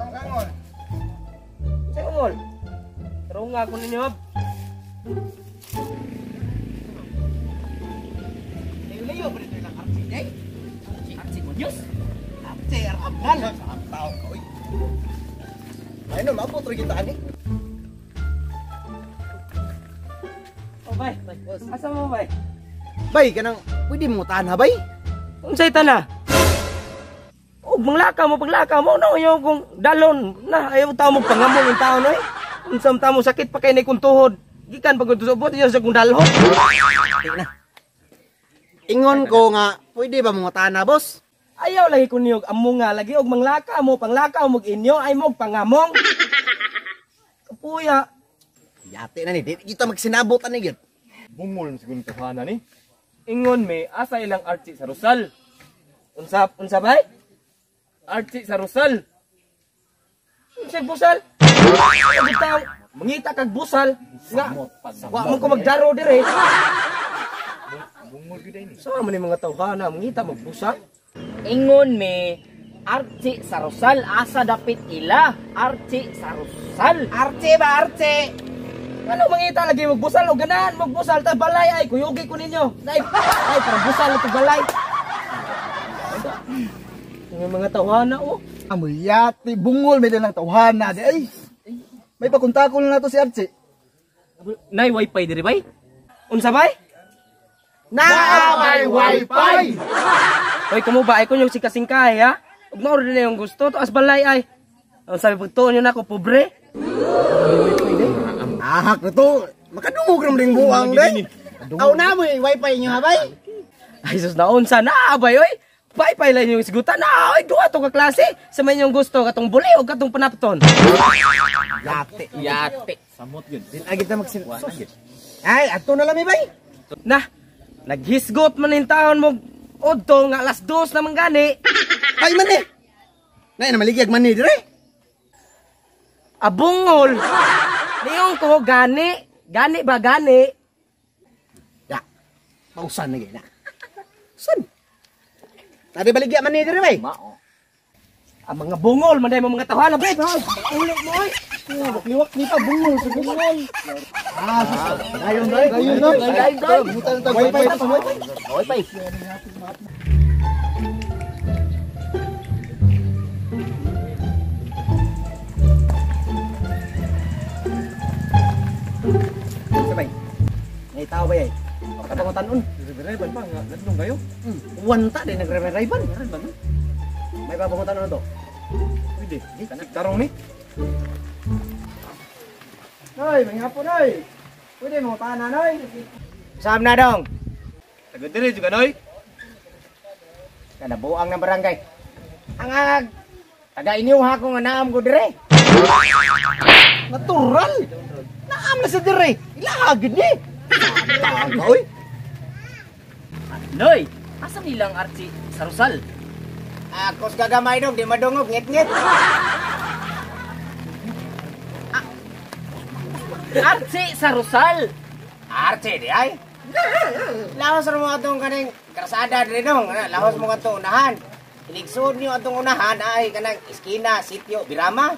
Ang kangol. Sa ungol. Pero nga ko ninyo. Layo pa rin ng arti day. Arsi mo Diyos. Arti, arabnan. Ang tao ka, oy. Ay no, mabot rin kita ani. Oh, bay. Asa mo, bay? Bay, kanang pwede mo tahan ha, bay? Unsay tana? Og manglaka mo no yung kung dalon na ayaw ta mo pangamong yung taon oy. Unsam ta mo sakit pa kay ni kun tuhod. Gikan pag tusubot yo sa kung dalhon. Na. Ingon ko nga, pwede ba mo tahan na, boss? Ayaw lagi ko niyog amo nga lagi og manglaka mo panglaka mo inyo ay mo pangamong. Kapuya. Yate na ni, di kita magsinabot ani gyud. Bungol siguro kahana ni. Ingon me asa ilang arti sa Rosal. Unsa bay? Arti sa Rosal. Unsay busal? Bitaw, mangita kag busal nga. Wa man ko magdaro dire. Bungol gyud ni. So man ni mga tawhana mangita magbusal. Ingon me arti sa Rosal asa dapit ila arti sa Rosal. Arti ba, arti? Ano mangita lagi magbusal o ganahan magbusal ta balay ay kuyugi ko ninyo. Ay para busal ta balay. Yung mga tawhana oh. Amuyati, bungol may lang tawhana di ay. May pakuntakol na to si Archie. Nay wifi diri bay? Unsa bay? Na may wifi. Hoy kamo ba ay kunyo si kasingkay ha? Ug mao rin na yung gusto to as balay ay. Ang sabi pagtuon nyo na ako pobre. Ahak na to. Makadungog ram ding buang day. Aw na mo wifi niyo habay. Ay sus na unsa na bay oy. Wifi lang yung sigutan na oy duha to ka klase sa may inyong gusto katong buli o katong panapton. Yate. Samot gyud. Din agi ta magsin. Ay, ato na lang mi bay. Na naghisgot man in taon mo udto nga alas 2 naman gani. Ay man eh. Nay na maligya man ni dire. Abungol. Niyon ko gani. Gani ba gani? Ya. Pausan na gyud na. Sun. Tadi baligya man ni dire bay. Mao. Ang mga bungol man day mo mga tawhana bay. Ulo mo oy. Liwak ni pa bungol sa bungol. Ah, ayon bay. Ayon na. Ayon. Mutan ta wifi ta wifi. Wifi. Sabay. Nay tao bay ay. Katong tanon. Dire-dire ba nga nagdong kayo? Wanta din nagre-rayban. Ano ba? May papangutan na to. Pwede. Tarong ni. Hoy, may hapon hoy. Pwede mo tanan hoy. Sam na dong. Taga dire juga noy. Kada buang ng barangay. Ang taga iniuha ko nga naam ko dire. Natural. Naam na sa dire. Ilahagid ni. Hoy. Noy, asa nilang arti sa Rosal? Akos gagamay dong di madungog ngit-ngit. Arti sa Rosal. Arte di ay. Lahos mo atong kaning karsada dire dong. Lahos mo katong unahan. Iligsod niyo atong unahan ay kanang iskina, sitio, Birama.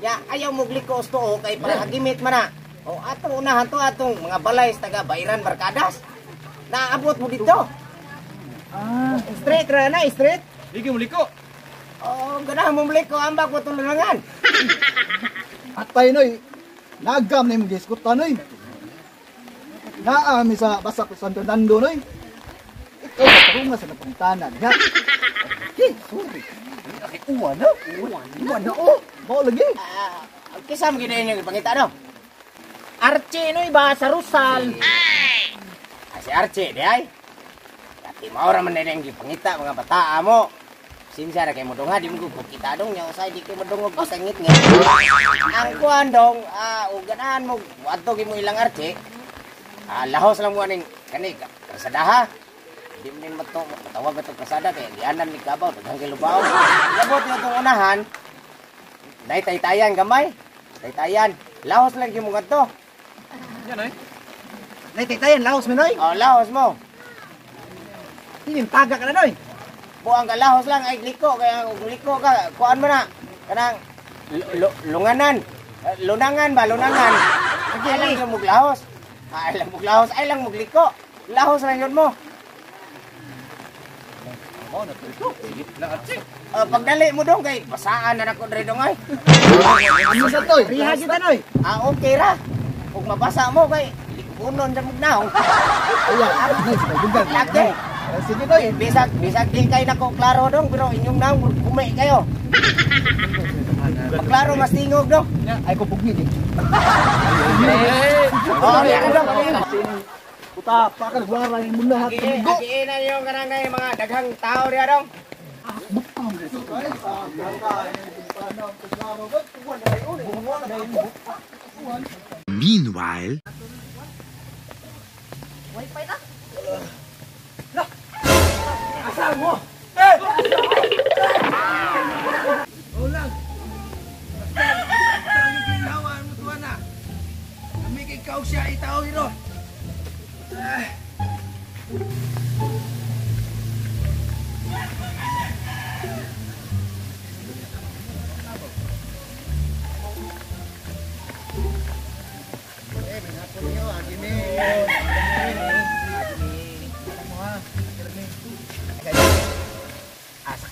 Ya ayaw mo glikos to kay para hagimit man na. O atong unahan to atong mga balay sa taga Bayran Barkadas. Naabot mo dito. Straight ra na, straight. Ligi mo liko. Oh, ganahan mo balik ko ambak mo tulungan. Atay noy. Nagam na yung giskutan noy. Naami sa basak sa Santo Nando noy. Ikaw na sa napuntanan. Ya. Sorry. Uwan na. Uwan na oh. Bao lagi. Kisam gid niyo pangita no. Arti noy ba sa Rosal? Si Archie di ay. Dati maura man nang gipangita mga bata mo. Sinsa ra kay mo dong ha di mo kita dong nya usay di kay mo dong og sangit nga. Ang kuan dong uganan mo adto gi mo ilang Archie. Lahos lang mo aning kani kasadaha. Di mo nin mato matawag ato kasada kay dianan ni kabaw daghang kilubaw. Labot niyo tong unahan. Dai taytayan gamay. Taytayan. Lahos lang gi mo kadto. Yan ay. Nay titayan laos mi noy. Oh, lahos mo. Hindi taga ka na noy. Buang ka lahos lang ay liko kaya kung liko ka kuan mo na kanang Lunganan. Lunangan ba, lunangan. Ay lang yung muglahos. Ay lang muglahos, ay lang mugliko. Lahos lang yun mo. Mo na to. Sige lang Archie. Pagdali mo dong kay basaan na nako dre dong ay. Ano sa toy? Riha kita noy. Okay ra. Ug mabasa mo kay likunon sa mugnaw. Ayan, nay, dugan. Lagi. Sige toy. Bisag di kay nako klaro dong pero inyong naong kumay kayo. Klaro mas tingog dong. Ay ko bugni di. Oh, ya dong. Puta, pakal waray mo lahat. Lagi na yung kanangay mga daghang tao diya dong. Meanwhile,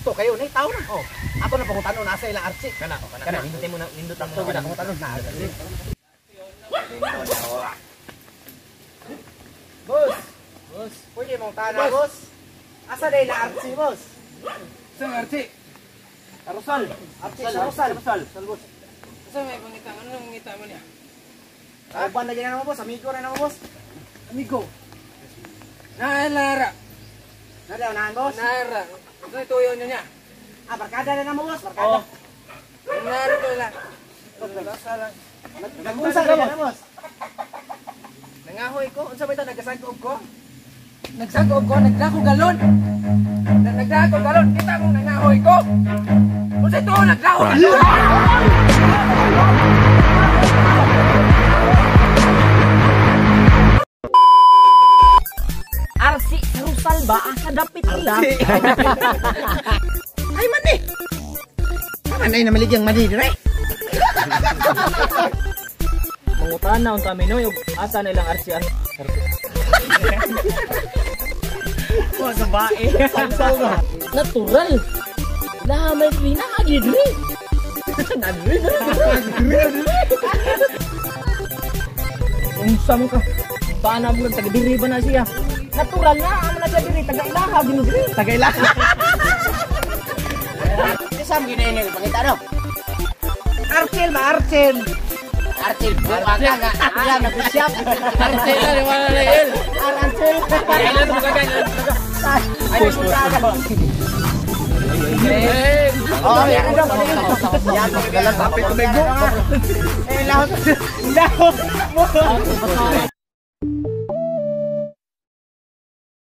Sakto kayo ni tao na. Oh. Ako na pangutanon asa ila Archie. Kana. Nindutin mo na nindot ang to gina pangutanon na. Boss. Boss, pwede mong tana, boss. Asa day na Archie, boss? Sang Archie. Arusal. Archie Arusal. Boss. Asa may pangita? Ano nang mangita mo niya? Uban na gina mo, boss. Amigo na mo, boss. Amigo. Naalara. Nadaw na, boss. Nara. Ito ituyo nyo niya. Barkada na mo, boss. Barkada. Nara to lang. Salang. Nag-usap ka na, boss. Nangahoy ko. Unsa ba ito? Nagkasagoob ko? Nagsagoob ko. Nagdako galon. Nagdako galon. Kita mo nangahoy ko. Unsa ito? Nagdako galon. Archie sarusal ba asa dapit ila? Ay, mani. Manay na maligyang mani, dire. Mangutana ang kami no, yung asa nilang Archie. Wah, babae. Natural. Lah, may pinagi diri. Nadri. Unsa mo ka? Paano mo taga diri ba na siya? Natural na, amo na siya diri, taga ilaha gino diri. Taga ilaha. Isam gina ini pangita no. Archel, Archel. Archil, buka nga. Yan, nag-shop. Archie na ni wala na il. Archil. Kailan mo kagay? Ay, buka nga. Oh, yan na daw. Yan, dalang tapit ko. Eh, lahot. Lahot.